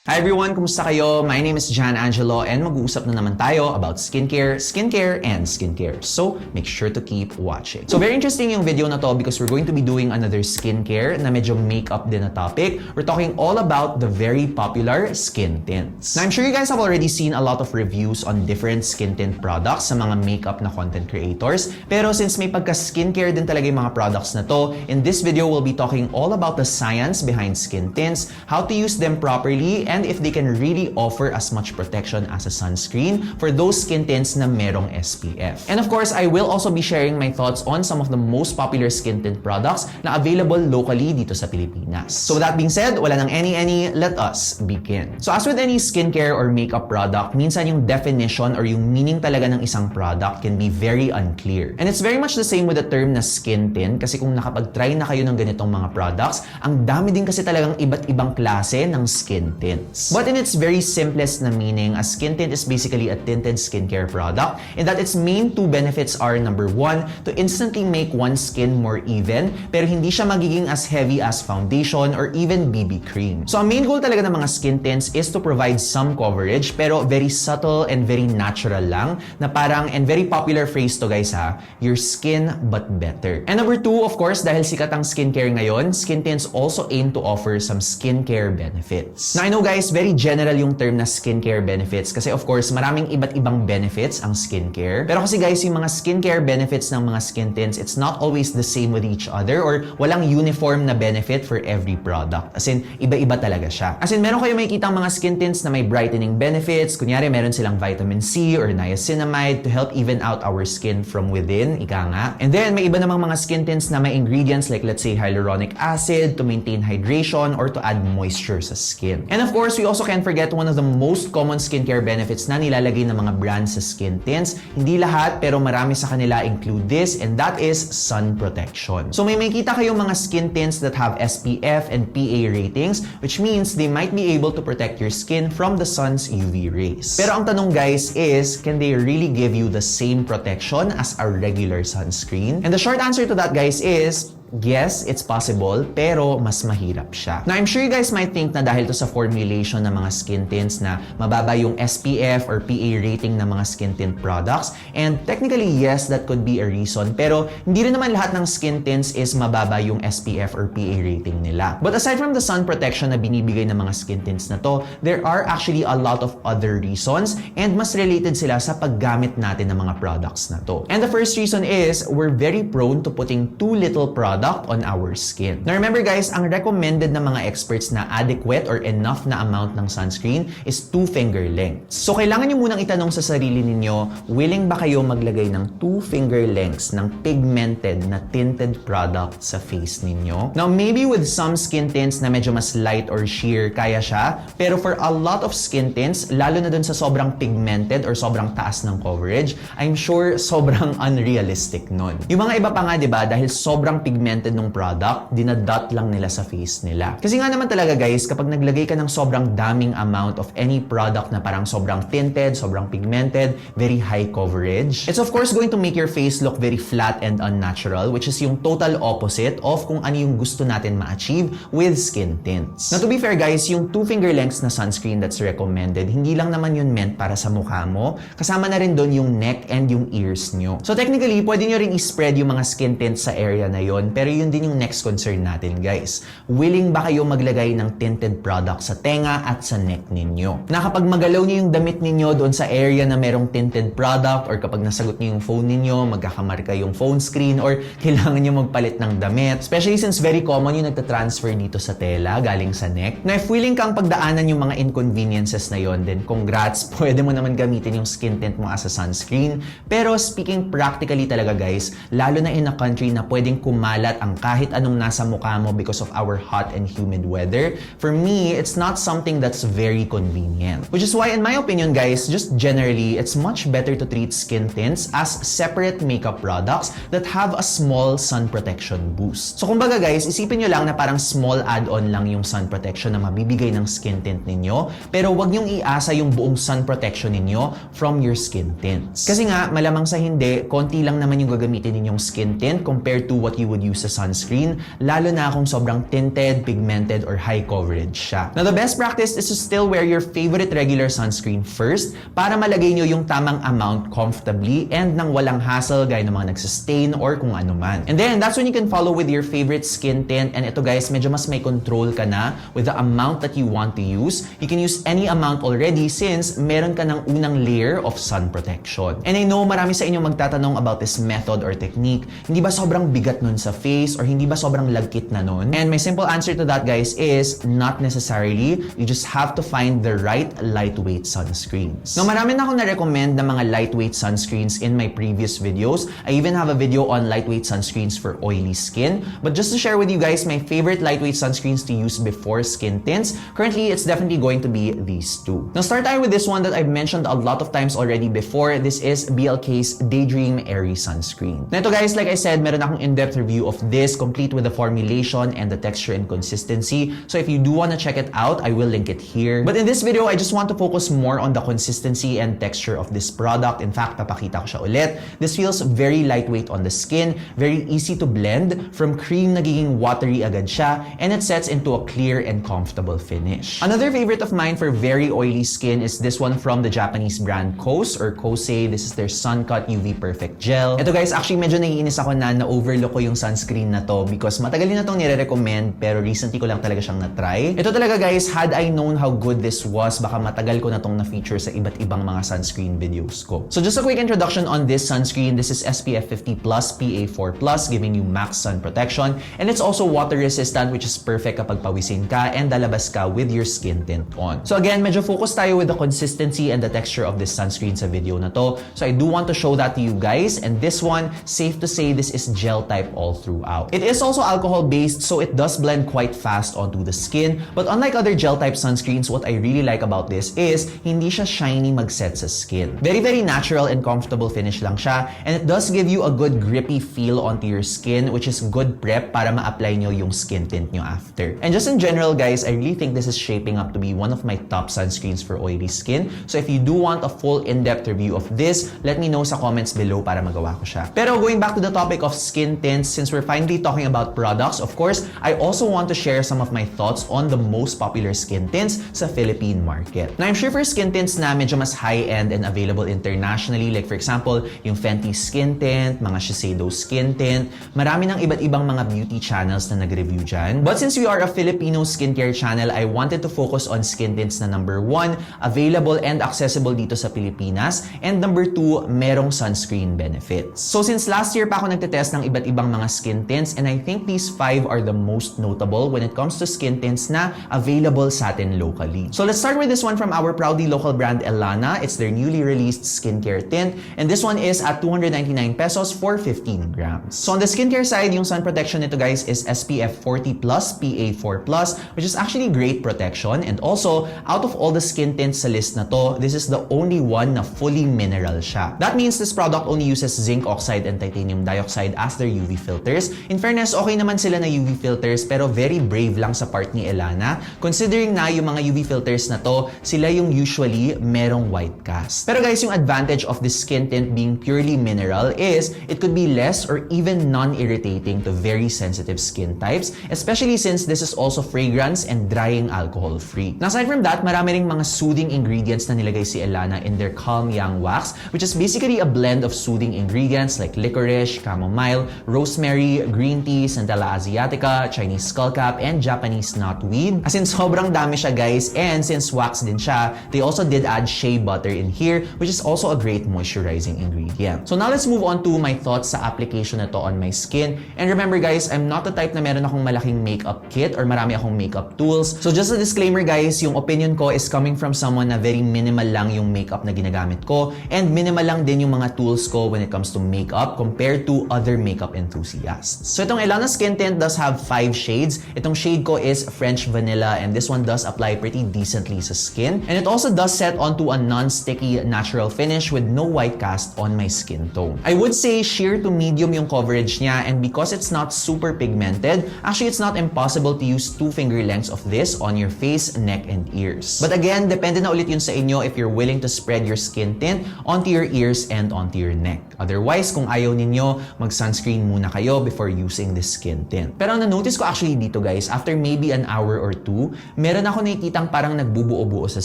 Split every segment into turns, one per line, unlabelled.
Hi everyone! Kumusta kayo? My name is Angelo and mag-uusap na naman tayo about skincare, and skincare. So, make sure to keep watching. So, very interesting yung video na to because we're going to be doing another skincare na medyo makeup din na topic. We're talking all about the very popular skin tints. Now, I'm sure you guys have already seen a lot of reviews on different skin tint products sa mga makeup na content creators. Pero since may pagka-skincare din talaga yung mga products na to, in this video, we'll be talking all about the science behind skin tints, how to use them properly, and if they can really offer as much protection as a sunscreen for those skin tints na merong SPF. And of course, I will also be sharing my thoughts on some of the most popular skin tint products na available locally dito sa Pilipinas. So with that being said, wala nang any, let us begin. So as with any skincare or makeup product, minsan yung definition or yung meaning talaga ng isang product can be very unclear. And it's very much the same with the term na skin tint kasi kung nakapag-try na kayo ng ganitong mga products, ang dami din kasi talagang iba't ibang klase ng skin tints. But in its very simplest na meaning, a skin tint is basically a tinted skincare product in that its main two benefits are number one, to instantly make one's skin more even, pero hindi siya magiging as heavy as foundation or even BB cream. So ang main goal talaga ng mga skin tints is to provide some coverage pero very subtle and very natural lang na parang, and very popular phrase to guys ha, your skin but better. And number two, of course, dahil sikat ang skincare ngayon, skin tints also aim to offer some skincare benefits. Now I know guys, very general yung term na skincare benefits kasi of course, maraming iba't ibang benefits ang skincare. Pero kasi guys, yung mga skincare benefits ng mga skin tints, it's not always the same with each other or walang uniform na benefit for every product. As in, iba-iba talaga siya. As in, meron kayo makikita mga skin tints na may brightening benefits. Kunyari, meron silang vitamin C or niacinamide to help even out our skin from within, ika nga. And then, may iba namang mga skin tints na may ingredients like let's say hyaluronic acid to maintain hydration or to add moisture sa skin. And of course, we also can't forget one of the most common skincare benefits na nilalagay ng mga brands sa skin tints. Hindi lahat, pero marami sa kanila include this, and that is sun protection. So may makita kayong mga skin tints that have SPF and PA ratings, which means they might be able to protect your skin from the sun's UV rays. Pero ang tanong guys is, can they really give you the same protection as a regular sunscreen? And the short answer to that guys is, yes, it's possible, pero mas mahirap siya. Now, I'm sure you guys might think na dahil to sa formulation ng mga skin tints na mababa yung SPF or PA rating ng mga skin tint products. And technically, yes, that could be a reason. Pero hindi rin naman lahat ng skin tints is mababa yung SPF or PA rating nila. But aside from the sun protection na binibigay ng mga skin tints na to, there are actually a lot of other reasons and mas related sila sa paggamit natin ng mga products na to. And the first reason is, we're very prone to putting too little product on our skin. Now remember guys, ang recommended ng mga experts na adequate or enough na amount ng sunscreen is 2 finger lengths. So kailangan nyo munang itanong sa sarili ninyo, willing ba kayo maglagay ng 2 finger lengths ng pigmented na tinted product sa face ninyo? Now maybe with some skin tints na medyo mas light or sheer, kaya siya. Pero for a lot of skin tints, lalo na dun sa sobrang pigmented or sobrang taas ng coverage, I'm sure sobrang unrealistic nun. Yung mga iba pa nga, diba, dahil sobrang pigmented nung product, dinadot lang nila sa face nila. Kasi nga naman talaga guys, kapag naglagay ka ng sobrang daming amount of any product na parang sobrang tinted, sobrang pigmented, very high coverage, it's of course going to make your face look very flat and unnatural, which is yung total opposite of kung ano yung gusto natin ma-achieve with skin tints. Now to be fair guys, yung 2 finger lengths na sunscreen that's recommended, hindi lang naman yun meant para sa mukha mo, kasama na rin doon yung neck and yung ears nyo. So technically, pwede nyo rin i-spread yung mga skin tints sa area na yon. Pero yun din yung next concern natin guys. Willing ba kayo maglagay ng tinted product sa tenga at sa neck ninyo? Na kapag magalaw niyo yung damit ninyo doon sa area na merong tinted product or kapag nasagot niyo yung phone ninyo, magkakamarka yung phone screen or kailangan niyo magpalit ng damit. Especially since very common yung nagtatransfer dito sa tela galing sa neck. Na if willing kang pagdaanan yung mga inconveniences na yon, then congrats, pwede mo naman gamitin yung skin tint mo as a sunscreen. Pero speaking practically talaga guys, lalo na in a country na pwedeng kumalat ang kahit anong nasa mukha mo because of our hot and humid weather, for me, it's not something that's very convenient. Which is why, in my opinion guys, just generally, it's much better to treat skin tints as separate makeup products that have a small sun protection boost. So kumbaga guys, isipin nyo lang na parang small add-on lang yung sun protection na mabibigay ng skin tint ninyo, pero wag nyong iasa yung buong sun protection ninyo from your skin tints. Kasi nga, malamang sa hindi, konti lang naman yung gagamitin ninyong skin tint compared to what you would use use sa sunscreen, lalo na kung sobrang tinted, pigmented, or high coverage siya. Now, the best practice is to still wear your favorite regular sunscreen first para malagay nyo yung tamang amount comfortably and nang walang hassle gaya ng mga nagsistain or kung ano man. And then, that's when you can follow with your favorite skin tint. And ito guys, medyo mas may control ka na with the amount that you want to use. You can use any amount already since meron ka ng unang layer of sun protection. And I know marami sa inyo magtatanong about this method or technique. Hindi ba sobrang bigat nun sa face or hindi ba sobrang lagkit na nun? And my simple answer to that guys is not necessarily. You just have to find the right lightweight sunscreens. Now marami na akong na-recommend na mga lightweight sunscreens in my previous videos. I even have a video on lightweight sunscreens for oily skin. But just to share with you guys my favorite lightweight sunscreens to use before skin tints, currently it's definitely going to be these two. Now start tayo with this one that I've mentioned a lot of times already before. This is BLK's Daydream Airy Sunscreen. Now ito guys, like I said, meron akong in-depth review of this, complete with the formulation and the texture and consistency. So if you do want to check it out, I will link it here. But in this video, I just want to focus more on the consistency and texture of this product. In fact, papakita ko siya ulit. This feels very lightweight on the skin, very easy to blend. From cream, nagiging watery agad siya, and it sets into a clear and comfortable finish. Another favorite of mine for very oily skin is this one from the Japanese brand KOSE or KOSE. This is their Suncut UV Perfect Gel. Ito guys, actually medyo naiinis ako na na-overlook ko yung sunscreen na to because matagal na itong nire-recommend pero recently ko lang talaga siyang na-try. Ito talaga guys, had I known how good this was, baka matagal ko na itong na-feature sa iba't ibang mga sunscreen videos ko. So just a quick introduction on this sunscreen. This is SPF 50+, PA4+, giving you max sun protection. And it's also water resistant, which is perfect kapag pawisin ka and lalabas ka with your skin tint on. So again, medyo focus tayo with the consistency and the texture of this sunscreen sa video na to. So I do want to show that to you guys. And this one, safe to say this is gel type all throughout. It is also alcohol based, so it does blend quite fast onto the skin. But unlike other gel type sunscreens, what I really like about this is hindi siya shiny mag-set sa skin. Very, very natural and comfortable finish lang siya. And it does give you a good grippy feel onto your skin, which is good prep para ma-apply nyo yung skin tint nyo after. And just in general, guys, I really think this is shaping up to be one of my top sunscreens for oily skin. So if you do want a full in-depth review of this, let me know sa comments below para magawa ko siya. Pero going back to the topic of skin tints, since we're finally talking about products, of course, I also want to share some of my thoughts on the most popular skin tints sa Philippine market. Now, I'm sure for skin tints na medyo mas high-end and available internationally, like for example, yung Fenty skin tint, mga Shiseido skin tint, marami ng iba't ibang mga beauty channels na nag-review dyan. But since we are a Filipino skincare channel, I wanted to focus on skin tints na number 1, available and accessible dito sa Pilipinas, and number 2, merong sunscreen benefits. So since last year pa ako nagtetest ng iba't ibang mga skin tints, and I think these 5 are the most notable when it comes to skin tints na available sa atin locally. So let's start with this one from our proudly local brand Ellana. It's their newly released skincare tint, and this one is at 299 pesos for 15 grams. So on the skincare side, yung sun protection nito guys is SPF 40+, PA4+, which is actually great protection. And also, out of all the skin tints sa list na to, this is the only one na fully mineral siya. That means this product only uses zinc oxide and titanium dioxide as their UV filters. In fairness, okay naman sila na UV filters pero very brave lang sa part ni Ellana. Considering na yung mga UV filters na to, sila yung usually merong white cast. Pero guys, yung advantage of this skin tint being purely mineral is it could be less or even non-irritating to very sensitive skin types, especially since this is also fragrance and drying alcohol free. Now, aside from that, marami ring mga soothing ingredients na nilagay si Ellana in their Calm Yang Wax, which is basically a blend of soothing ingredients like licorice, chamomile, rosemary, green tea, Centella asiatica, Chinese skullcap, and Japanese knotweed. As in, sobrang dami siya guys, and since wax din siya, they also did add shea butter in here, which is also a great moisturizing ingredient. So now let's move on to my thoughts sa application na to on my skin. And remember guys, I'm not the type na meron akong malaking makeup kit or marami akong makeup tools. So just a disclaimer guys, yung opinion ko is coming from someone na very minimal lang yung makeup na ginagamit ko, and minimal lang din yung mga tools ko when it comes to makeup compared to other makeup enthusiasts. So itong Ellana skin tint does have 5 shades. Itong shade ko is French Vanilla, and this one does apply pretty decently sa skin. And it also does set onto a non-sticky natural finish with no white cast on my skin tone. I would say sheer to medium yung coverage niya, and because it's not super pigmented, actually it's not impossible to use 2 finger lengths of this on your face, neck, and ears. But again, depende na ulit yun sa inyo if you're willing to spread your skin tint onto your ears and onto your neck. Otherwise, kung ayaw ninyo, mag-sunscreen muna kayo before using this skin tint. Pero ang na-notice ko actually dito guys, after maybe an hour or two, meron ako nakikitang parang nagbubuo-buo sa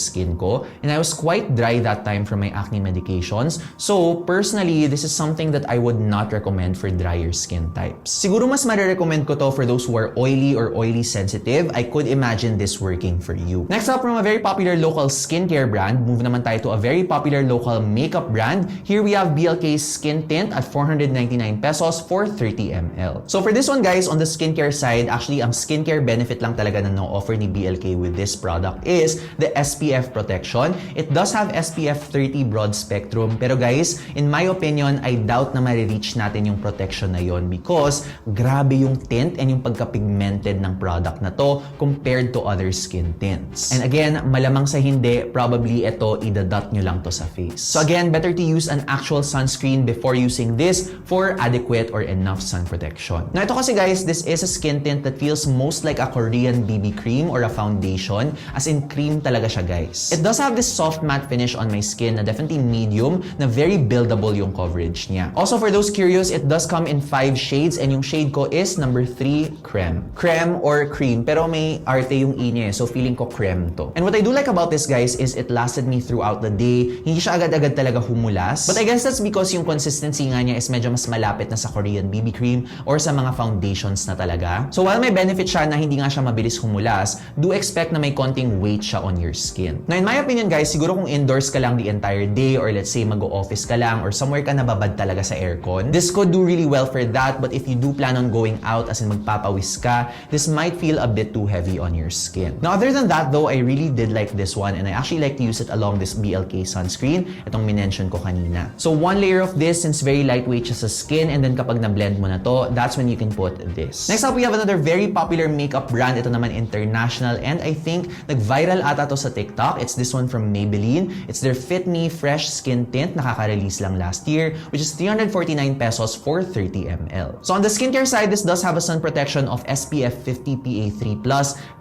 skin ko, and I was quite dry that time from my acne medications. So personally, this is something that I would not recommend for drier skin types. Siguro mas marirecommend ko to for those who are oily or oily sensitive. I could imagine this working for you. Next up, from a very popular local skincare brand, move naman tayo to a very popular local makeup brand. Here we have BLK's skin tint at 499 pesos for 30 ml. So for this one guys, on the skincare side, actually ang skincare benefit lang talaga na no-offer ni BLK with this product is the SPF protection. It does have SPF 30 broad spectrum, pero guys, in my opinion, I doubt na ma-reach natin yung protection na yon because grabe yung tint and yung pagka-pigmented ng product na to compared to other skin tints. And again, malamang sa hindi, probably ito idadot nyo lang to sa face. So again, better to use an actual sunscreen before using this for adequate or enough sun protection. Now ito kasi guys, this is a skin tint that feels most like a Korean BB cream or a foundation, as in cream talaga siya guys. It does have this soft matte finish on my skin na definitely medium, na very buildable yung coverage niya. Also for those curious, it does come in 5 shades and yung shade ko is number 3, Créme. Créme or cream, pero may arte yung i niya, so feeling ko Créme to. And what I do like about this guys is it lasted me throughout the day. Hindi siya agad-agad talaga humulas. But I guess that's because yung consistency nga niya is medyo mas malapit na sa Korean BB cream or sa mga foundations na talaga. So while may benefit siya na hindi nga siya mabilis humulas, do expect na may konting weight siya on your skin. Now in my opinion guys, siguro kung indoors ka lang the entire day or let's say mag-o-office ka lang or somewhere ka nababad talaga sa aircon, this could do really well for that. But if you do plan on going out as in magpapawis ka, this might feel a bit too heavy on your skin. Now other than that though, I really did like this one and I actually like to use it along this BLK sunscreen, itong minention ko kanina. So one layer of this, since very lightweight siya sa skin, and then kapag na-blend mo na to, that's when you can put this. Next up, we have another very popular makeup brand. Ito naman international and I think nag-viral ata to sa TikTok. It's this one from Maybelline. It's their Fit Me Fresh Skin Tint, nakaka-release lang last year, which is 349 pesos for 30 ml. So on the skincare side, this does have a sun protection of SPF 50 PA3+.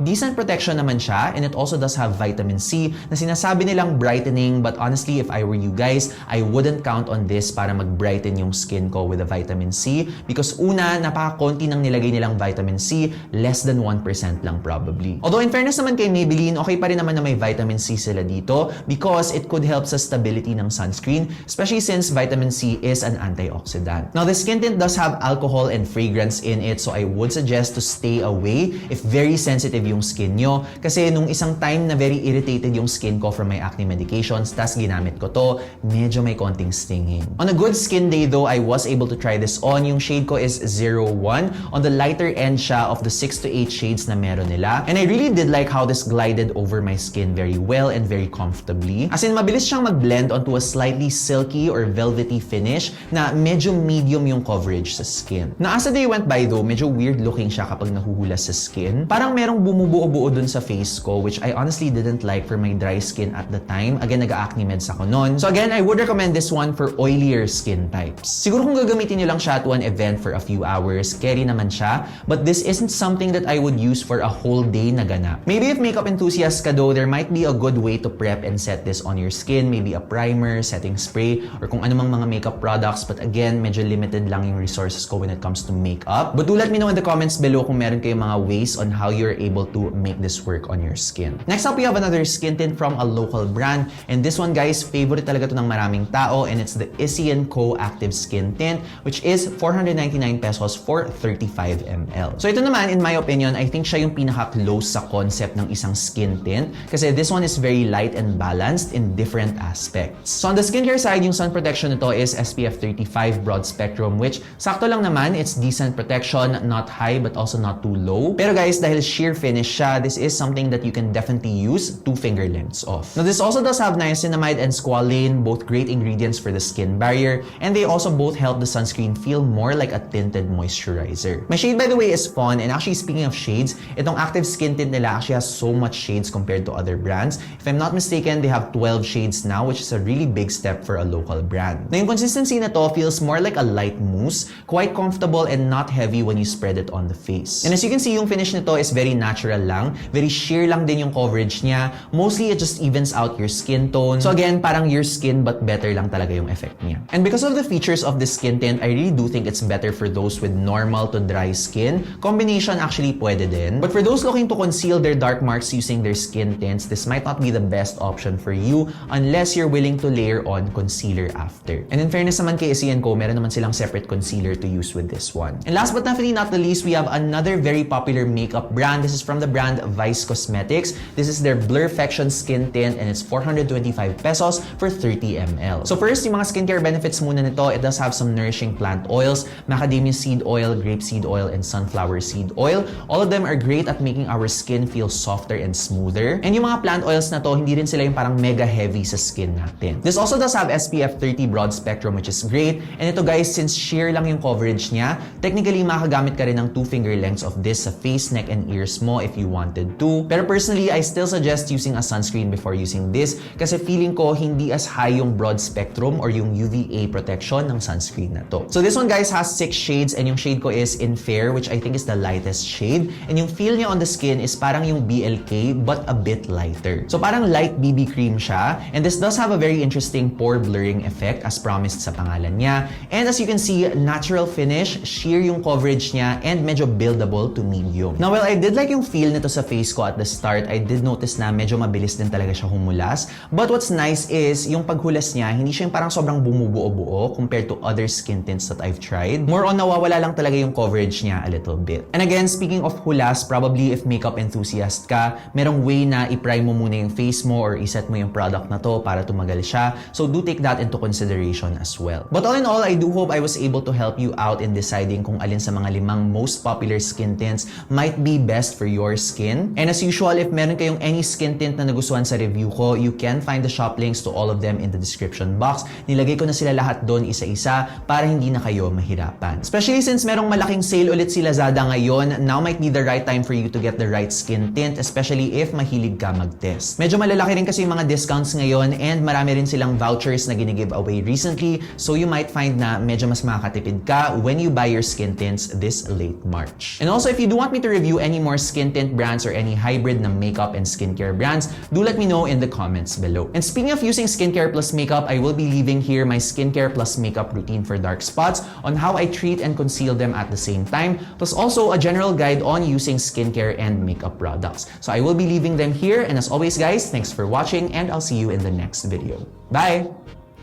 Decent protection naman siya, and it also does have vitamin C na sinasabi nilang brightening, but honestly, if I were you guys, I wouldn't count on this para mag-brighten yung skin ko with a vitamin C because una, napaka-konti nang nilagay nilang vitamin C, less than 1% lang probably. Although in fairness naman kay Maybelline, okay pa rin naman na may vitamin C sila dito because it could help sa stability ng sunscreen, especially since vitamin C is an antioxidant. Now, the skin tint does have alcohol and fragrance in it, so I would suggest to stay away if very sensitive yung skin nyo. Kasi nung isang time na very irritated yung skin ko from my acne medications, tas ginamit ko to, medyo may konting stinging. On a good skin day though, I was able to try this on. Yung shade ko is 01. On the lighter end siya of the 6 to 8 shades na meron nila. And I really did like how this glided over my skin very well and very comfortably. As in, mabilis siyang mag-blend onto a slightly silky or velvety finish na medyo medium yung coverage sa skin. Na as the day went by though, medyo weird looking siya kapag nahuhulas sa skin. Parang merong bumubuo-buo dun sa face ko, which I honestly didn't like for my dry skin at the time. Again, nag-acne meds ako nun. So again, I would recommend this one for oilier skin types. Siguro kung gagamitin nyo lang siya to an event for a few hours, carry naman siya. But this isn't something that I would use for a whole day na ganap. Maybe if makeup enthusiast ka though, there might be a good way to prep and set this on your skin. Maybe a primer, setting spray, or kung anumang mga makeup products. But again, medyo limited lang yung resources ko when it comes to makeup. But do let me know in the comments below kung meron kayong mga ways on how you're able to make this work on your skin. Next up, we have another skin tint from a local brand. And this one, guys, favorite talaga to ng maraming tao. And it's the Issy Co Active Skin Tint, which is 499 pesos for 35 ml. So ito naman, in my opinion, I think siya yung pinaka-close sa concept ng isang skin tint. Kasi this one is very light and balanced in different aspects. So on the skincare side, yung sun protection nito is SPF 35 broad spectrum, which sakto lang naman, it's decent protection, not high but also not too low. Pero guys, dahil sheer finish siya, this is something that you can definitely use 2 finger lengths of. Now this also does have niacinamide and squalane, both great ingredients for the skin barrier, and they also both help the sunscreen feel more like a tinted moisturizer. My shade, by the way, is Fawn, and actually speaking of shades, itong active skin tint nila actually has so much shades compared to other brands. If I'm not mistaken, they have 12 shades now, which is a really big step for a local brand. Now yung consistency na to feels more like a light mousse, quite comfortable and not heavy when you spread it on the face. And as you can see, yung finish nito is very natural lang, very sheer lang din yung coverage niya. Mostly, it just evens out your skin tone. So again, parang your skin but better lang talaga yung effect niya. And because of the features of this skin tint, I really do think it's better for for those with normal to dry skin. Combination actually pwede din. But for those looking to conceal their dark marks using their skin tints, this might not be the best option for you unless you're willing to layer on concealer after. And in fairness naman kay Issy Co, meron naman silang separate concealer to use with this one. And last but definitely not the least, we have another very popular makeup brand. This is from the brand Vice Cosmetics. This is their Blurfection Skin Tint and it's 425 pesos for 30 ml. So first, yung mga skincare benefits muna nito, it does have some nourishing plant oils, macadamia seed oil, grapeseed oil, and sunflower seed oil. All of them are great at making our skin feel softer and smoother. And yung mga plant oils na to, hindi rin sila yung parang mega heavy sa skin natin. This also does have SPF 30 broad spectrum, which is great. And ito guys, since sheer lang yung coverage niya, technically makagamit ka rin ng 2 finger lengths of this sa face, neck, and ears mo if you wanted to. Pero personally, I still suggest using a sunscreen before using this kasi feeling ko hindi as high yung broad spectrum or yung UVA protection ng sunscreen na to. So this one guys has 6 shades and yung shade ko is in Fair, which I think is the lightest shade. And yung feel niya on the skin is parang yung BLK but a bit lighter. So parang light BB cream siya. And this does have a very interesting pore blurring effect as promised sa pangalan niya. And as you can see, natural finish, sheer yung coverage niya, and medyo buildable to medium. Now, while I did like yung feel nito sa face ko at the start, I did notice na medyo mabilis din talaga siya humulas. But what's nice is, yung paghulas niya, hindi siya yung parang sobrang bumubuo-buo compared to other skin tints that I've tried. More on nawawala lang talaga yung coverage niya a little bit. And again, speaking of hulas, probably if makeup enthusiast ka, merong way na i-prime mo muna yung face mo or iset mo yung product na to para tumagal siya. So do take that into consideration as well. But all in all, I do hope I was able to help you out in deciding kung alin sa mga 5 most popular skin tints might be best for your skin. And as usual, if meron kayong any skin tint na nagustuhan sa review ko, you can find the shop links to all of them in the description box. Nilagay ko na sila lahat doon isa-isa para hindi na kayo mahirapan. Especially since merong malaking sale ulit si Lazada ngayon, now might be the right time for you to get the right skin tint, especially if mahilig ka mag-test. Medyo malalaki rin kasi yung mga discounts ngayon and marami rin silang vouchers na gini-give away recently, so you might find na medyo mas makakatipid ka when you buy your skin tints this late March. And also, if you do want me to review any more skin tint brands or any hybrid na makeup and skincare brands, do let me know in the comments below. And speaking of using skincare plus makeup, I will be leaving here my skincare plus makeup routine for dark spots on how I treat and conceal them at the same time, plus also a general guide on using skincare and makeup products. So I will be leaving them here, and as always guys, thanks for watching and I'll see you in the next video. Bye!